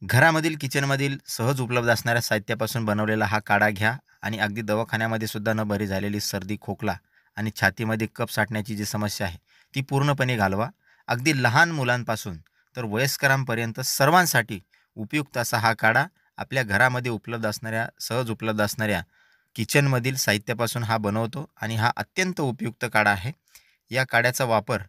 घरामधील किचनमधील सहज उपलब्ध असणाऱ्या साहित्यापासून बनवलेला हा काढा घ्या आणि अगदी दवाखान्यामध्ये सुद्धा न बरी झालेली सर्दी, खोकला आणि छातीमध्ये कफ साठण्याची जी समस्या आहे ती पूर्णपणे घालवा. अगदी लहान मुलांपासून तर वयस्करांपर्यंत सर्वांसाठी उपयुक्त असा हा काढा आपल्या घरामध्ये उपलब्ध असणाऱ्या सहज उपलब्ध असणाऱ्या किचनमधील साहित्यापासून हा बनवतो आणि हा अत्यंत उपयुक्त काढा आहे. या काढ्याचा वापर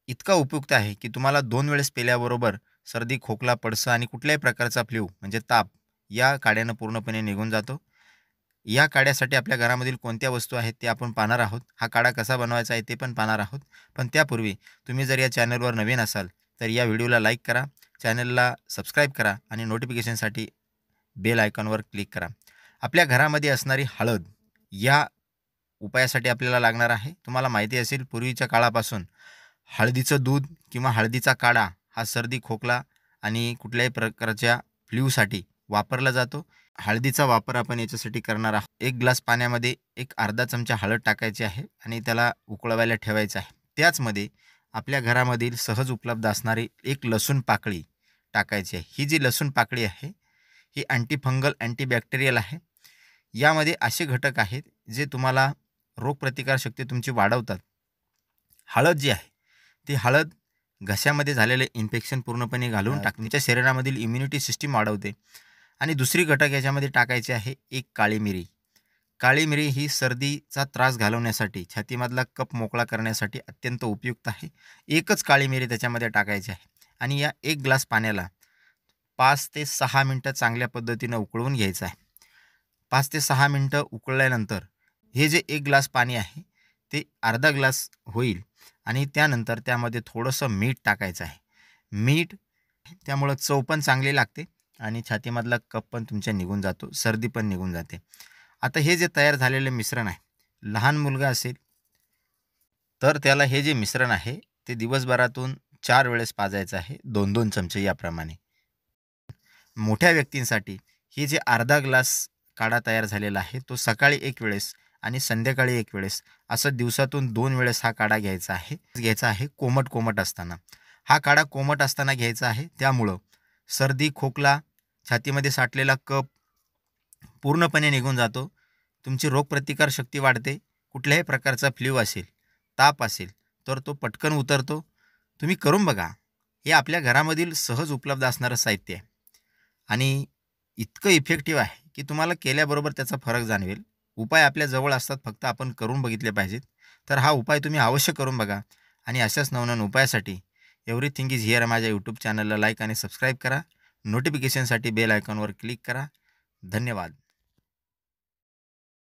इतका उपयुक्त आहे की तुम्हाला 2 वेळेस पिल्याबरोबर सर्दी, खोकला, पडसं आणि कुठल्याही प्रकारचा फ्लू म्हणजे ताप या काढ्यानं पूर्णपणे निघून जातो. या काढ्यासाठी आपल्या घरामधील कोणत्या वस्तू आहेत ते आपण पाहणार आहोत. हा काढा कसा बनवायचा आहे ते पण पाहणार आहोत. पण त्यापूर्वी तुम्ही जर या चॅनलवर नवीन असाल तर या व्हिडिओला लाईक करा, चॅनलला सबस्क्राईब करा आणि नोटिफिकेशनसाठी बेल आयकॉनवर क्लिक करा. आपल्या घरामध्ये असणारी हळद या उपायासाठी आपल्याला लागणार आहे. तुम्हाला माहिती असेल पूर्वीच्या काळापासून हळदीचं दूध किंवा हळदीचा काढा हा सर्दी, खोकला आणि कुठल्याही प्रकारच्या फ्लूसाठी वापरला जातो. हळदीचा वापर आपण याच्यासाठी करणार आहोत. 1 ग्लास पाण्यामध्ये एक अर्धा चमचा हळद टाकायची आहे आणि त्याला उकळवायला ठेवायचं आहे. त्याचमध्ये आपल्या घरामधील सहज उपलब्ध असणारी एक लसूण पाकळी टाकायची आहे. ही जी लसूण पाकळी आहे ही अँटीफंगल, अँटीबॅक्टेरियल आहे. यामध्ये असे घटक आहेत जे तुम्हाला रोगप्रतिकारशक्ती तुमची वाढवतात. हळद जी आहे ती हळद घशामध्ये झालेले इन्फेक्शन पूर्णपणे घालवून टाकते. तुमच्या शरीरामधील इम्युनिटी सिस्टीम वाढवते. आणि दुसरी घटक याच्यामध्ये टाकायची आहे एक काळी मिरी. काळी मिरी ही सर्दीचा त्रास घालवण्यासाठी, छातीमधला कफ मोकळा करण्यासाठी अत्यंत उपयुक्त आहे. एकच काळी मिरी त्याच्यामध्ये टाकायची आहे आणि या 1 ग्लास पाण्याला 5 ते 6 मिनिटं चांगल्या पद्धतीनं उकळवून घ्यायचं आहे. 5 ते 6 मिनिटं उकळल्यानंतर हे जे 1 ग्लास पाणी आहे ते अर्धा ग्लास होईल आणि त्यानंतर त्यामध्ये थोडंसं मीठ टाकायचं आहे. मीठ त्यामुळं चव पण चांगली लागते आणि छातीमधला कफ पण तुमच्या निघून जातो, सर्दी पण निघून जाते. आता हे जे तयार झालेले मिश्रण आहे, लहान मुलगा असेल तर त्याला हे जे मिश्रण आहे ते दिवसभरातून 4 वेळेस पाजायचं आहे, 2-2 चमचे याप्रमाणे. मोठ्या व्यक्तींसाठी हे जे अर्धा ग्लास काढा तयार झालेला आहे तो सकाळी 1 वेळेस आणि संध्याकाळी 1 वेळेस असं दिवसातून 2 वेळेस हा काढा घ्यायचा आहे कोमट कोमट असताना. हा काढा कोमट असताना घ्यायचा आहे. त्यामुळं सर्दी, खोकला, छातीमध्ये साठलेला कफ पूर्णपणे निघून जातो. तुमची रोगप्रतिकार शक्ती वाढते. कुठल्याही प्रकारचा फ्लू असेल, ताप असेल तर तो पटकन उतरतो. तुम्ही करून बघा. हे आपल्या घरामधील सहज उपलब्ध असणारं साहित्य आहे आणि इतकं इफेक्टिव्ह आहे की तुम्हाला केल्याबरोबर त्याचा फरक जाणवेल. उपाय आपल्या जवळ असतात, फक्त आपण करून बघितले पाहिजेत. तर हा उपाय तुम्ही अवश्य करून बघा आणि अशाच नवनवीन उपायासाठी एव्हरीथिंग इज हिअर माझ्या यूट्यूब चॅनलला लाईक आणि सबस्क्राईब करा. नोटिफिकेशनसाठी बेल आयकॉनवर क्लिक करा. धन्यवाद.